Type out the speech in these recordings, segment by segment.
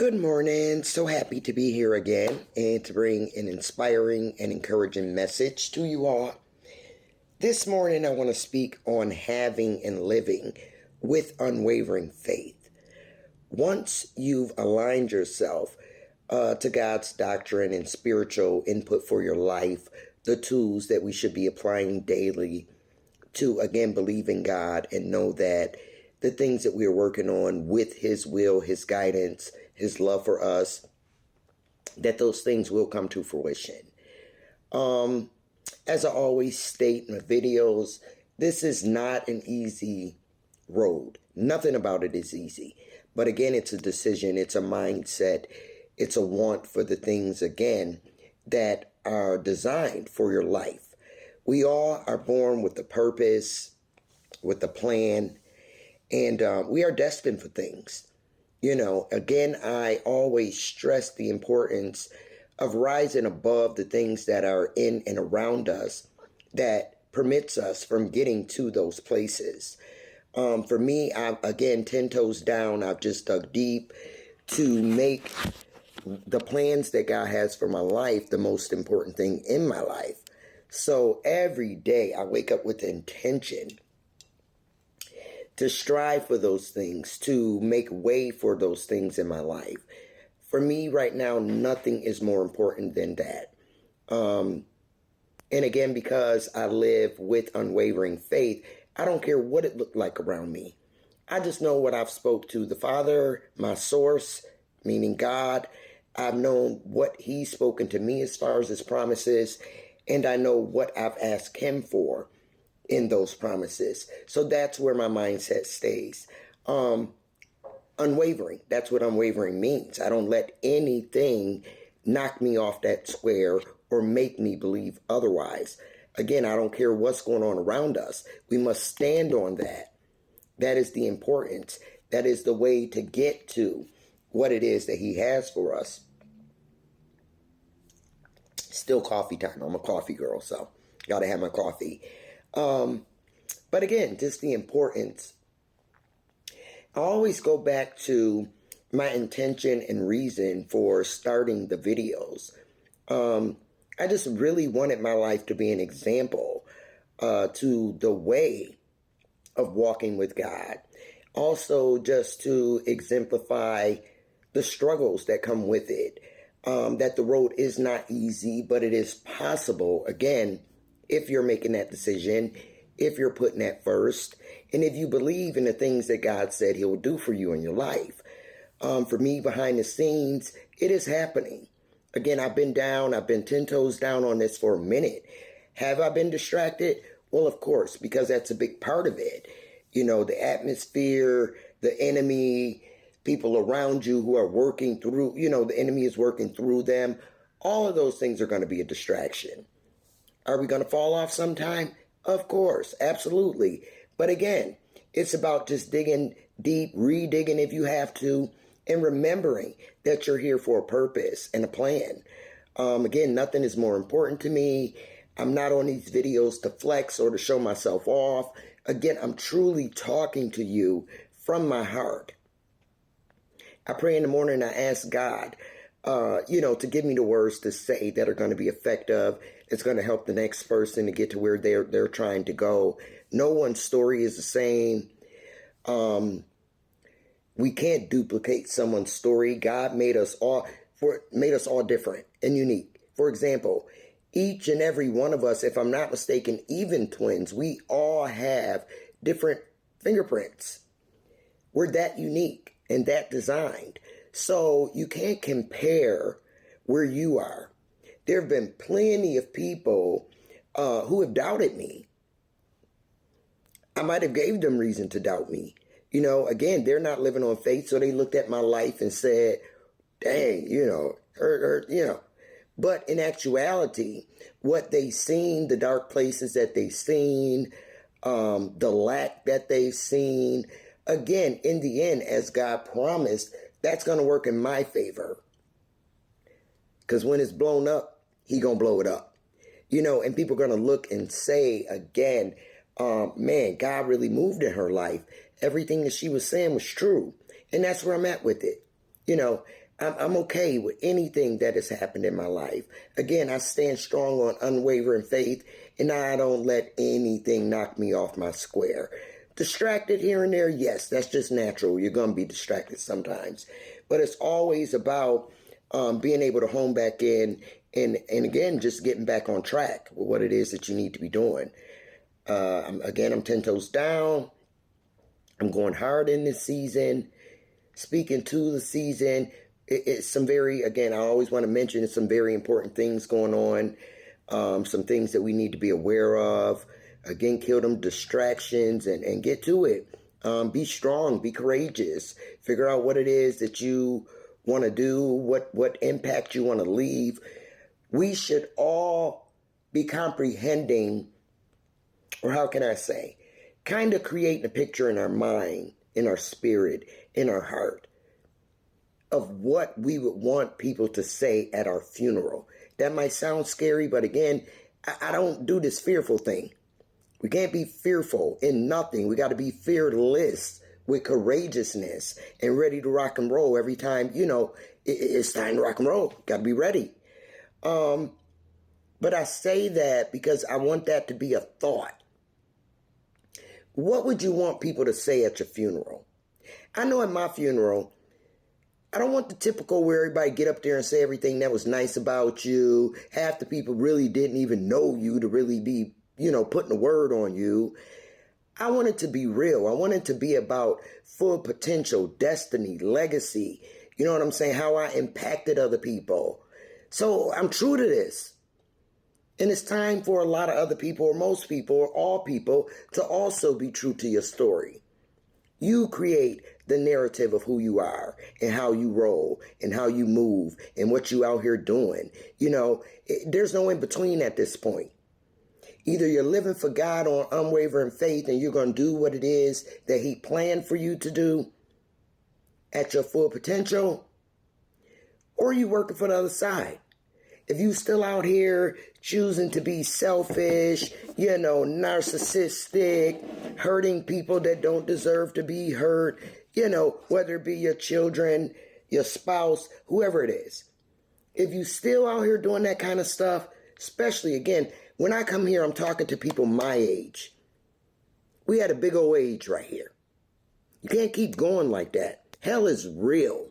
Good morning. So happy to be here again and to bring an inspiring and encouraging message to you all. This morning, I want to speak on having and living with unwavering faith. Once you've aligned yourself to God's doctrine and spiritual input for your life, the tools that we should be applying daily to, again, believe in God and know that the things that we are working on with His will, His guidance, His love for us, that those things will come to fruition. As I always state in my videos, this is not an easy road. Nothing about it is easy. But again, it's a decision, it's a mindset, it's a want for the things, again, that are designed for your life. We all are born with a purpose, with a plan, and we are destined for things. Again, I always stress the importance of rising above the things that are in and around us that permits us from getting to those places. For me, I'm, again, 10 toes down. I've just dug deep to make the plans that God has for my life the most important thing in my life. So every day I wake up with intention to strive for those things, to make way for those things in my life. For me right now, nothing is more important than that. And again, because I live with unwavering faith, I don't care what it looked like around me. I just know what I've spoke to the Father, my source, meaning God. I've known what He's spoken to me as far as His promises, and I know what I've asked Him for in those promises. So that's where my mindset stays. Unwavering. That's what unwavering means. I don't let anything knock me off that square or make me believe otherwise. Again, I don't care what's going on around us. We must stand on that. That is the importance. That is the way to get to what it is that He has for us. Still coffee time. I'm a coffee girl, so gotta have my coffee. But again, just the importance. I always go back to my intention and reason for starting the videos. I just really wanted my life to be an example to the way of walking with God. Also, just to exemplify the struggles that come with it. That the road is not easy, but it is possible, again, if you're making that decision, if you're putting that first, and if you believe in the things that God said He will do for you in your life. For me, behind the scenes, it is happening. Again, I've been 10 toes down on this for a minute. Have I been distracted? Well, of course, because that's a big part of it. The atmosphere, the enemy, people around you who are working through, the enemy is working through them. All of those things are going to be a distraction. Are we going to fall off sometime? Of course, absolutely. But again, it's about just digging deep, re-digging if you have to, and remembering that you're here for a purpose and a plan. Again, nothing is more important to me. I'm not on these videos to flex or to show myself off. Again, I'm truly talking to you from my heart. I pray in the morning, I ask God, to give me the words to say that are going to be effective. It's going to help the next person to get to where they're trying to go. No one's story is the same. We can't duplicate someone's story. God made us all different and unique. For example, each and every one of us, if I'm not mistaken, even twins, we all have different fingerprints. We're that unique and that designed. So you can't compare where you are. There have been plenty of people who have doubted me. I might have gave them reason to doubt me. Again, they're not living on faith, so they looked at my life and said, dang, But in actuality, what they've seen, the dark places that they've seen, the lack that they've seen, again, in the end, as God promised, that's going to work in my favor. Because when it's blown up, He going to blow it up. And people are going to look and say again, man, God really moved in her life. Everything that she was saying was true. And that's where I'm at with it. I'm okay with anything that has happened in my life. Again, I stand strong on unwavering faith, and I don't let anything knock me off my square. Distracted here and there, yes, that's just natural. You're going to be distracted sometimes. But it's always about being able to hone back in and again, just getting back on track with what it is that you need to be doing. I'm 10 toes down. I'm going hard in this season. Speaking to the season, it's some very, again, I always want to mention it's some very important things going on. Some things that we need to be aware of. Again, kill them distractions and get to it. Be strong, be courageous. Figure out what it is that you want to do, what impact you want to leave. We should all be comprehending, or how can I say, kind of creating a picture in our mind, in our spirit, in our heart, of what we would want people to say at our funeral. That might sound scary, but again, I don't do this fearful thing. We can't be fearful in nothing. We got to be fearless with courageousness and ready to rock and roll every time, it's time to rock and roll. Got to be ready. But I say that because I want that to be a thought. What would you want people to say at your funeral? I know at my funeral, I don't want the typical where everybody get up there and say everything that was nice about you. Half the people really didn't even know you to really be, putting a word on you. I want it to be real. I want it to be about full potential, destiny, legacy. You know what I'm saying? How I impacted other people. So I'm true to this. And it's time for a lot of other people, or most people, or all people, to also be true to your story. You create the narrative of who you are and how you roll and how you move and what you out here doing. There's no in between at this point. Either you're living for God on unwavering faith and you're going to do what it is that he planned for you to do at your full potential, or you working for the other side. If you still out here choosing to be selfish, narcissistic, hurting people that don't deserve to be hurt, whether it be your children, your spouse, whoever it is. If you still out here doing that kind of stuff, especially, again, when I come here, I'm talking to people my age. We had a big old age right here. You can't keep going like that. Hell is real.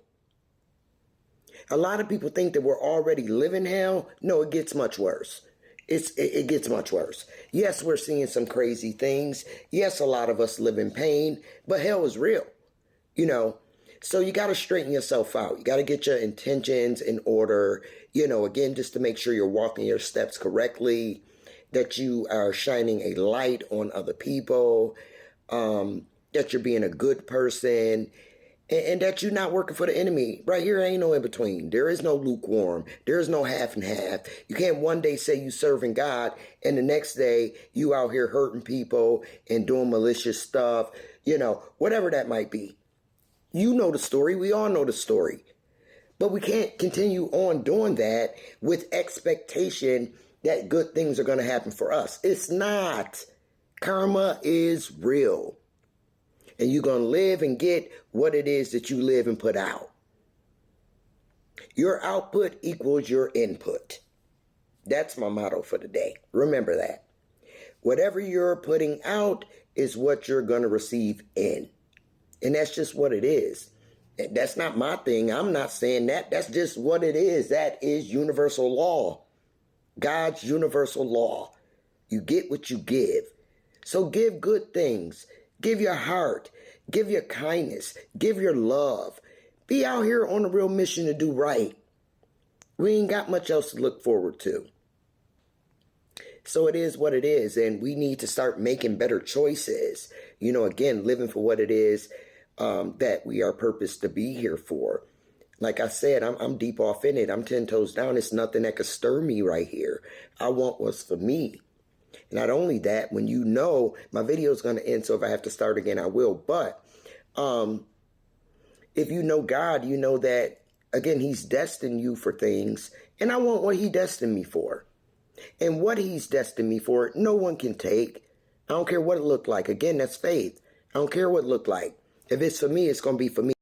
A lot of people think that we're already living hell. No, it gets much worse. It gets much worse. Yes, we're seeing some crazy things. Yes, a lot of us live in pain, but hell is real, So you got to straighten yourself out. You got to get your intentions in order, again, just to make sure you're walking your steps correctly, that you are shining a light on other people, that you're being a good person, and that you're not working for the enemy. Right here ain't no in between. There is no lukewarm. There is no half and half. You can't one day say you serving God and the next day you out here hurting people and doing malicious stuff, whatever that might be. You know the story. We all know the story. But we can't continue on doing that with expectation that good things are going to happen for us. It's not. Karma is real. And you're going to live and get what it is that you live and put out. Your output equals your input. That's my motto for the day. Remember that. Whatever you're putting out is what you're going to receive in. And that's just what it is. That's not my thing. I'm not saying that. That's just what it is. That is universal law. God's universal law. You get what you give. So give good things. Give your heart. Give your kindness. Give your love. Be out here on a real mission to do right. We ain't got much else to look forward to. So it is what it is. And we need to start making better choices. Again, living for what it is that we are purposed to be here for. Like I said, I'm deep off in it. I'm 10 toes down. It's nothing that could stir me right here. I want what's for me. Not only that, when my video is going to end, so if I have to start again, I will. But if you know God, you know that, again, he's destined you for things. And I want what he destined me for. And what he's destined me for, no one can take. I don't care what it looked like. Again, that's faith. I don't care what it looked like. If it's for me, it's going to be for me.